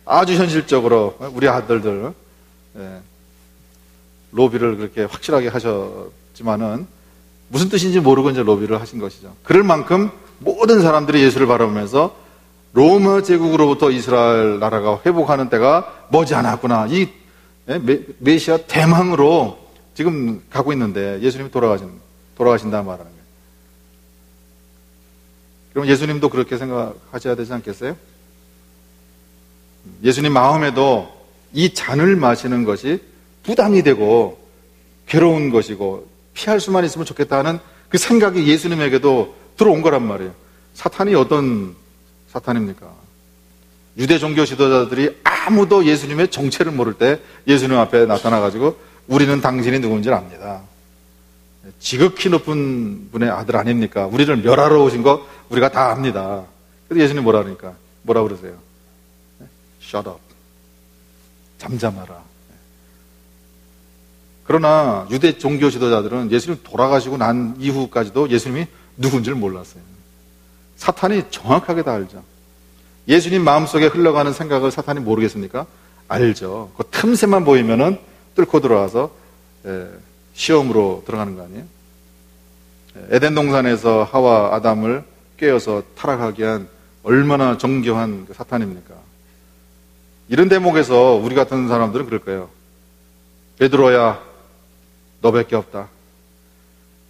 아주 현실적으로 우리 아들들 로비를 그렇게 확실하게 하셨지만은 무슨 뜻인지 모르고 이제 로비를 하신 것이죠. 그럴 만큼 모든 사람들이 예수를 바라보면서 로마 제국으로부터 이스라엘 나라가 회복하는 때가 머지않았구나. 이 메시아 대망으로 지금 가고 있는데 예수님이 돌아가신다 말하는 거예요. 그럼 예수님도 그렇게 생각하셔야 되지 않겠어요? 예수님 마음에도 이 잔을 마시는 것이 부담이 되고 괴로운 것이고 피할 수만 있으면 좋겠다는 그 생각이 예수님에게도 들어온 거란 말이에요. 사탄이 어떤 사탄입니까? 유대 종교 지도자들이 아무도 예수님의 정체를 모를 때 예수님 앞에 나타나가지고 우리는 당신이 누군지 압니다. 지극히 높은 분의 아들 아닙니까? 우리를 멸하러 오신 거 우리가 다 압니다. 그래서 예수님 뭐라 그러니까? 뭐라 그러세요? Shut up. 잠잠하라. 그러나 유대 종교 지도자들은 예수님 돌아가시고 난 이후까지도 예수님이 누군지를 몰랐어요. 사탄이 정확하게 다 알죠. 예수님 마음속에 흘러가는 생각을 사탄이 모르겠습니까? 알죠. 그 틈새만 보이면은 뚫고 들어와서 시험으로 들어가는 거 아니에요? 에덴 동산에서 하와 아담을 꿰어서 타락하게 한 얼마나 정교한 그 사탄입니까? 이런 대목에서 우리 같은 사람들은 그럴 거예요. 베드로야, 너밖에 없다.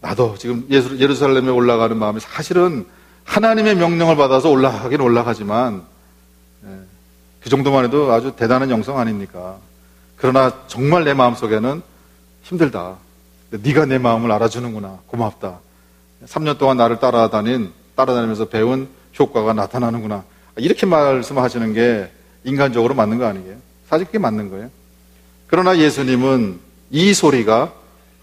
나도 지금 예루살렘에 올라가는 마음이 사실은 하나님의 명령을 받아서 올라가긴 올라가지만 그 정도만 해도 아주 대단한 영성 아닙니까? 그러나 정말 내 마음속에는 힘들다. 네가 내 마음을 알아주는구나. 고맙다. 3년 동안 나를 따라다니면서 배운 효과가 나타나는구나. 이렇게 말씀하시는 게 인간적으로 맞는 거 아니에요? 사실 그게 맞는 거예요. 그러나 예수님은 이 소리가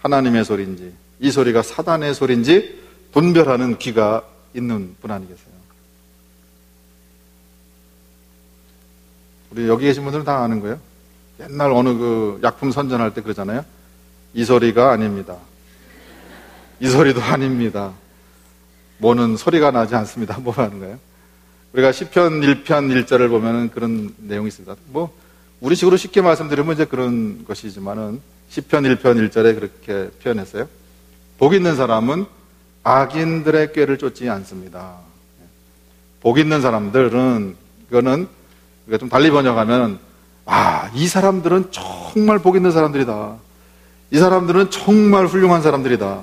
하나님의 소리인지 이 소리가 사단의 소리인지 분별하는 귀가 있는 분 아니겠어요? 우리 여기 계신 분들은 다 아는 거예요. 옛날 어느 그 약품 선전할 때 그러잖아요. 이 소리가 아닙니다. 이 소리도 아닙니다. 뭐는 소리가 나지 않습니다. 뭐 하는 거예요? 우리가 시편 1편 1절을 보면은 그런 내용이 있습니다. 뭐 우리식으로 쉽게 말씀드리면 이제 그런 것이지만은 시편 1편 1절에 그렇게 표현했어요. 복 있는 사람은 악인들의 꾀를 쫓지 않습니다. 복 있는 사람들은 그거는 좀 달리 번역하면 이 사람들은 정말 복 있는 사람들이다. 이 사람들은 정말 훌륭한 사람들이다.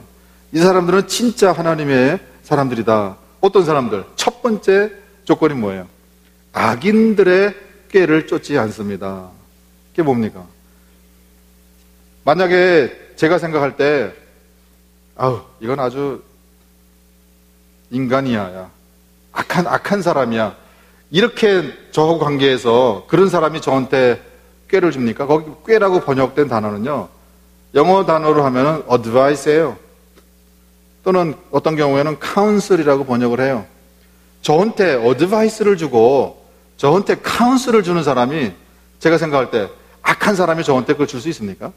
이 사람들은 진짜 하나님의 사람들이다. 어떤 사람들? 첫 번째 조건이 뭐예요? 악인들의 꾀를 쫓지 않습니다. 그게 뭡니까? 만약에 제가 생각할 때 이건 아주 인간이야. 야. 악한 사람이야. 이렇게 저하고 관계해서 그런 사람이 저한테 꾀를 줍니까? 거기 꾀라고 번역된 단어는요, 영어 단어로 하면은 advice예요. 또는 어떤 경우에는 counsel이라고 번역을 해요. 저한테 advice를 주고 저한테 counsel을 주는 사람이 제가 생각할 때 악한 사람이 저한테 그걸 줄 수 있습니까?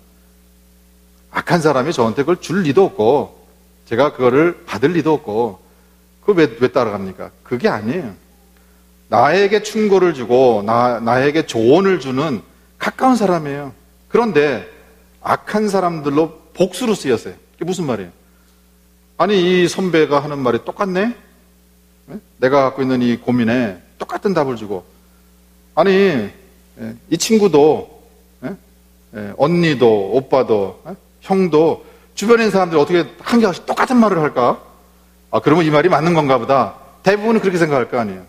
악한 사람이 저한테 그걸 줄 리도 없고 제가 그거를 받을 리도 없고 그걸 왜 따라갑니까? 그게 아니에요. 나에게 충고를 주고 나에게 조언을 주는 가까운 사람이에요. 그런데 악한 사람들로 복수로 쓰였어요. 그게 무슨 말이에요? 아니 이 선배가 하는 말이 똑같네? 내가 갖고 있는 이 고민에 똑같은 답을 주고 아니 이 친구도 언니도 오빠도 형도 주변에 있는 사람들이 어떻게 한결씩 똑같은 말을 할까? 그러면 이 말이 맞는 건가 보다. 대부분은 그렇게 생각할 거 아니에요.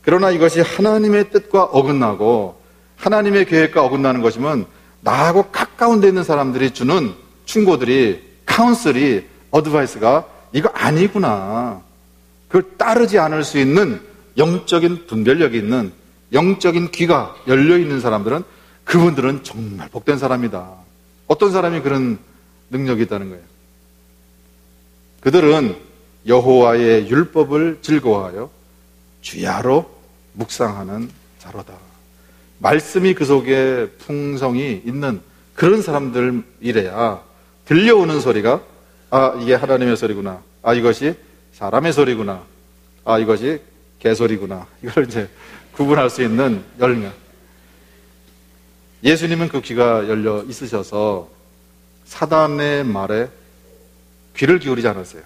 그러나 이것이 하나님의 뜻과 어긋나고 하나님의 계획과 어긋나는 것이면 나하고 가까운 데 있는 사람들이 주는 충고들이 카운슬이 어드바이스가 이거 아니구나. 그걸 따르지 않을 수 있는 영적인 분별력이 있는 영적인 귀가 열려있는 사람들은 그분들은 정말 복된 사람이다. 어떤 사람이 그런 능력이 있다는 거예요? 그들은 여호와의 율법을 즐거워하여 주야로 묵상하는 자로다. 말씀이 그 속에 풍성이 있는 그런 사람들이래야 들려오는 소리가 이게 하나님의 소리구나. 이것이 사람의 소리구나. 이것이 개소리구나. 이걸 이제 구분할 수 있는 열명. 예수님은 그 귀가 열려 있으셔서 사단의 말에 귀를 기울이지 않았어요.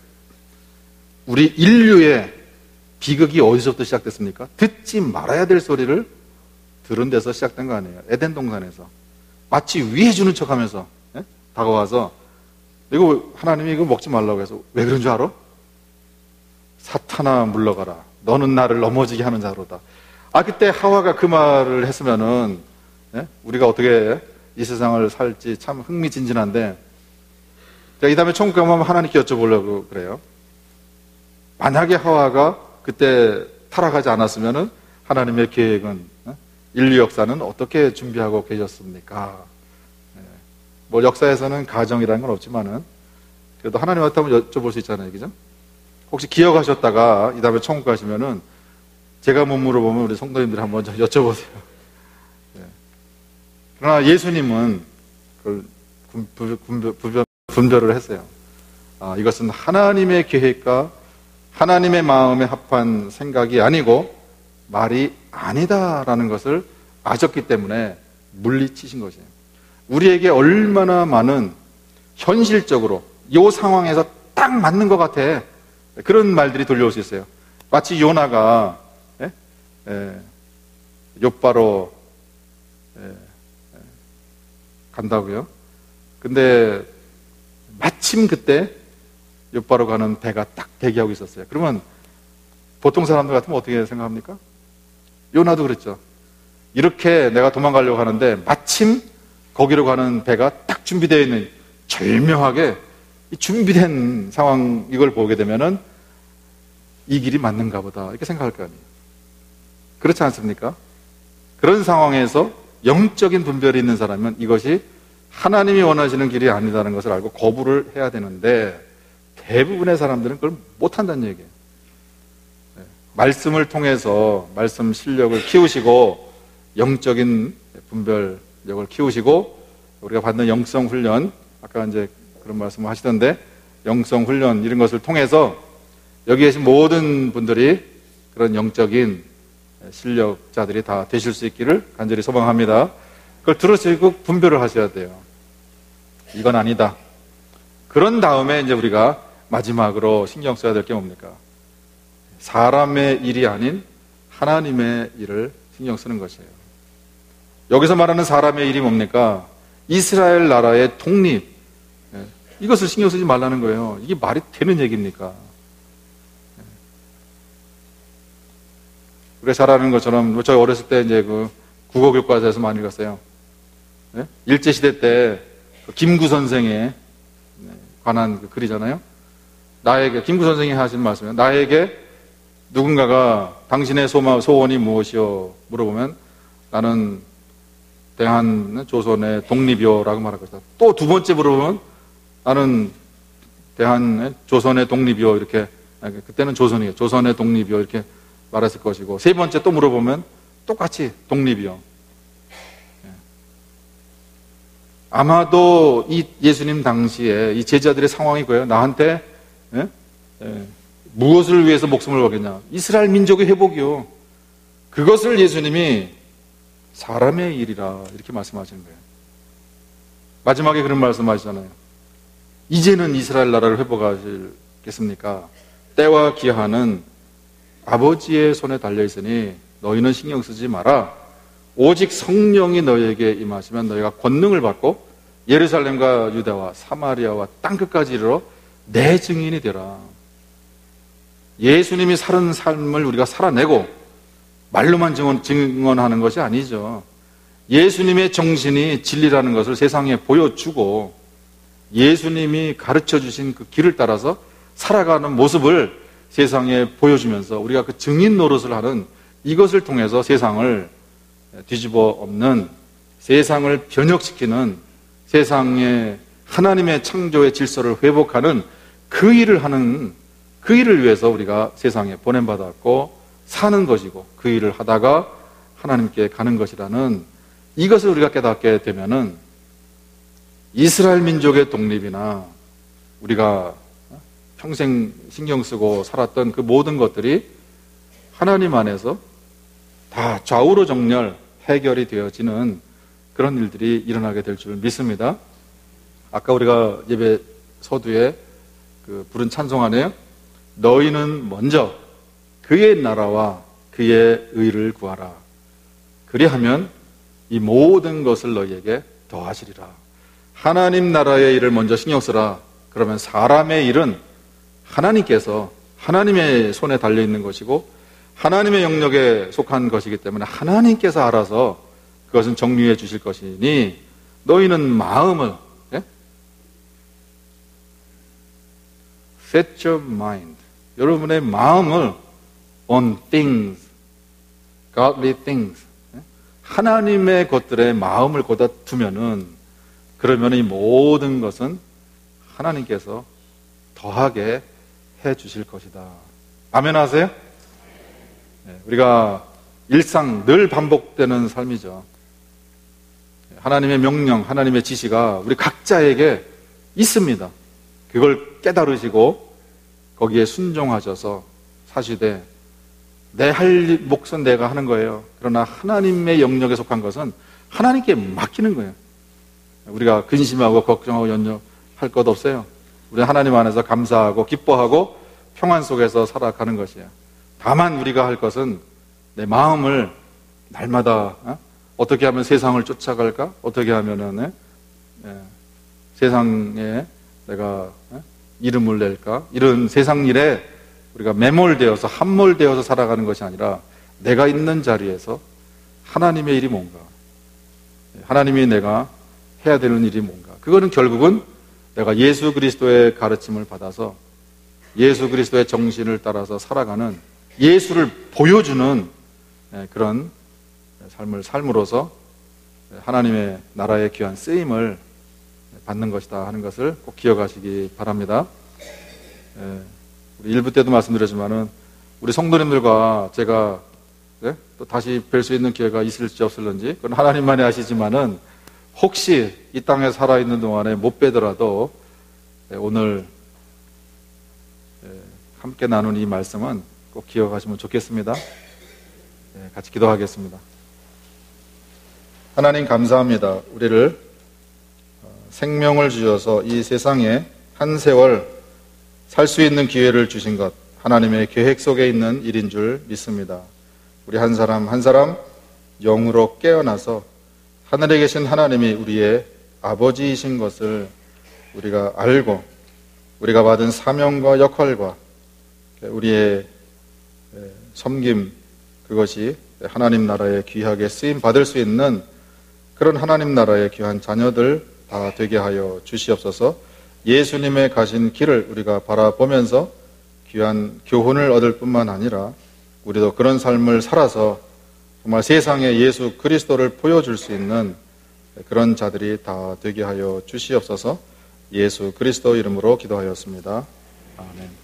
우리 인류의 비극이 어디서부터 시작됐습니까? 듣지 말아야 될 소리를 들은 데서 시작된 거 아니에요. 에덴 동산에서 마치 위해 주는 척하면서 다가와서 이거 하나님이 이거 먹지 말라고 해서 왜 그런 줄 알아? 사탄아 물러가라. 너는 나를 넘어지게 하는 자로다. 그때 하와가 그 말을 했으면은 우리가 어떻게 이 세상을 살지 참 흥미진진한데 이 다음에 천국 가면 하나님께 여쭤보려고 그래요. 만약에 하와가 그때 타락하지 않았으면은 하나님의 계획은 인류 역사는 어떻게 준비하고 계셨습니까? 뭐 역사에서는 가정이라는 건 없지만은 그래도 하나님한테 한번 여쭤볼 수 있잖아요, 그죠? 혹시 기억하셨다가 이 다음에 천국 가시면은 제가 못 물어보면 우리 성도님들이 한번 여쭤보세요. 그러나 예수님은 그걸 분별을 했어요. 이것은 하나님의 계획과 하나님의 마음에 합한 생각이 아니고 말이 아니다라는 것을 아셨기 때문에 물리치신 것이에요. 우리에게 얼마나 많은 현실적으로 이 상황에서 딱 맞는 것 같아. 그런 말들이 들려올 수 있어요. 마치 요나가 욥바로 간다고요. 근데 마침 그때 욥바로 가는 배가 딱 대기하고 있었어요. 그러면 보통 사람들 같으면 어떻게 생각합니까? 요나도 그랬죠. 이렇게 내가 도망가려고 하는데 마침 거기로 가는 배가 딱 준비되어 있는 절묘하게 준비된 상황 이걸 보게 되면은 이 길이 맞는가 보다 이렇게 생각할 거 아니에요. 그렇지 않습니까? 그런 상황에서 영적인 분별이 있는 사람은 이것이 하나님이 원하시는 길이 아니다는 것을 알고 거부를 해야 되는데, 대부분의 사람들은 그걸 못한다는 얘기예요. 말씀을 통해서 말씀 실력을 키우시고 영적인 분별력을 키우시고 우리가 받는 영성 훈련, 아까 이제 그런 말씀을 하시던데, 영성 훈련 이런 것을 통해서 여기 계신 모든 분들이 그런 영적인 실력자들이 다 되실 수 있기를 간절히 소망합니다. 그걸 들으시고 분별을 하셔야 돼요. 이건 아니다. 그런 다음에 이제 우리가 마지막으로 신경 써야 될 게 뭡니까? 사람의 일이 아닌 하나님의 일을 신경 쓰는 것이에요. 여기서 말하는 사람의 일이 뭡니까? 이스라엘 나라의 독립, 이것을 신경 쓰지 말라는 거예요. 이게 말이 되는 얘기입니까? 우리가 잘 아는 것처럼, 저희 어렸을 때 이제 그 국어교과서에서 많이 읽었어요. 일제시대 때 김구 선생에 관한 그 글이잖아요. 나에게, 김구 선생이 하신 말씀이에요. 나에게 누군가가 당신의 소원이 무엇이요? 물어보면 나는 대한 조선의 독립이요 라고 말할 것이다. 또 두 번째 물어보면 나는 대한 조선의 독립이요, 이렇게, 그때는 조선이에요. 조선의 독립이요, 이렇게 말했을 것이고, 세 번째 또 물어보면 똑같이 독립이요. 아마도 이 예수님 당시에 이 제자들의 상황이 그거예요. 나한테 무엇을 위해서 목숨을 걸겠냐? 이스라엘 민족의 회복이요. 그것을 예수님이 사람의 일이라 이렇게 말씀하시는 거예요. 마지막에 그런 말씀하시잖아요. 이제는 이스라엘 나라를 회복하시겠습니까? 때와 기한은 아버지의 손에 달려있으니 너희는 신경 쓰지 마라. 오직 성령이 너희에게 임하시면 너희가 권능을 받고 예루살렘과 유다와 사마리아와 땅끝까지 이르러 내 증인이 되라. 예수님이 사는 삶을 우리가 살아내고 말로만 증언하는 것이 아니죠. 예수님의 정신이 진리라는 것을 세상에 보여주고 예수님이 가르쳐 주신 그 길을 따라서 살아가는 모습을 세상에 보여주면서 우리가 그 증인 노릇을 하는 이것을 통해서 세상을 뒤집어 엎는, 세상을 변혁시키는, 세상에 하나님의 창조의 질서를 회복하는 그 일을 하는, 그 일을 위해서 우리가 세상에 보냄받았고 사는 것이고, 그 일을 하다가 하나님께 가는 것이라는 이것을 우리가 깨닫게 되면은 이스라엘 민족의 독립이나 우리가 평생 신경 쓰고 살았던 그 모든 것들이 하나님 안에서 다 좌우로 정렬, 해결이 되어지는 그런 일들이 일어나게 될 줄 믿습니다. 아까 우리가 예배 서두에 그 부른 찬송 안에요. 너희는 먼저 그의 나라와 그의 의를 구하라. 그리하면 이 모든 것을 너희에게 더하시리라. 하나님 나라의 일을 먼저 신경 쓰라. 그러면 사람의 일은 하나님께서 하나님의 손에 달려있는 것이고 하나님의 영역에 속한 것이기 때문에 하나님께서 알아서 그것은 정리해 주실 것이니 너희는 마음을 set your mind, 여러분의 마음을 on things, godly things, 하나님의 것들에 마음을 거다 두면은 그러면 이 모든 것은 하나님께서 더하게 해 주실 것이다. 아멘 하세요? 우리가 일상 늘 반복되는 삶이죠. 하나님의 명령, 하나님의 지시가 우리 각자에게 있습니다. 그걸 깨달으시고 거기에 순종하셔서 사시되 내 할 몫은 내가 하는 거예요. 그러나 하나님의 영역에 속한 것은 하나님께 맡기는 거예요. 우리가 근심하고 걱정하고 연연할 것 없어요. 우리는 하나님 안에서 감사하고 기뻐하고 평안 속에서 살아가는 것이에요. 다만 우리가 할 것은 내 마음을 날마다 어떻게 하면 세상을 쫓아갈까? 어떻게 하면은 세상에 내가 이름을 낼까? 이런 세상 일에 우리가 매몰되어서 함몰되어서 살아가는 것이 아니라 내가 있는 자리에서 하나님의 일이 뭔가, 하나님이 내가 해야 되는 일이 뭔가, 그거는 결국은 내가 예수 그리스도의 가르침을 받아서 예수 그리스도의 정신을 따라서 살아가는, 예수를 보여주는 그런 삶을 삶으로써 하나님의 나라의 귀한 쓰임을 받는 것이다 하는 것을 꼭 기억하시기 바랍니다. 우리 1부 때도 말씀드렸지만은 우리 성도님들과 제가 또 다시 뵐 수 있는 기회가 있을지 없을런지 그건 하나님만이 아시지만은 혹시 이 땅에 살아있는 동안에 못 뵈더라도 오늘 함께 나눈 이 말씀은 꼭 기억하시면 좋겠습니다. 같이 기도하겠습니다. 하나님 감사합니다. 우리를 생명을 주셔서 이 세상에 한 세월 살 수 있는 기회를 주신 것 하나님의 계획 속에 있는 일인 줄 믿습니다. 우리 한 사람 한 사람 영으로 깨어나서 하늘에 계신 하나님이 우리의 아버지이신 것을 우리가 알고 우리가 받은 사명과 역할과 우리의 섬김 그것이 하나님 나라에 귀하게 쓰임 받을 수 있는 그런 하나님 나라의 귀한 자녀들 다 되게 하여 주시옵소서. 예수님의 가신 길을 우리가 바라보면서 귀한 교훈을 얻을 뿐만 아니라 우리도 그런 삶을 살아서 정말 세상에 예수 그리스도를 보여줄 수 있는 그런 자들이 다 되게 하여 주시옵소서. 예수 그리스도 이름으로 기도하였습니다. 아멘.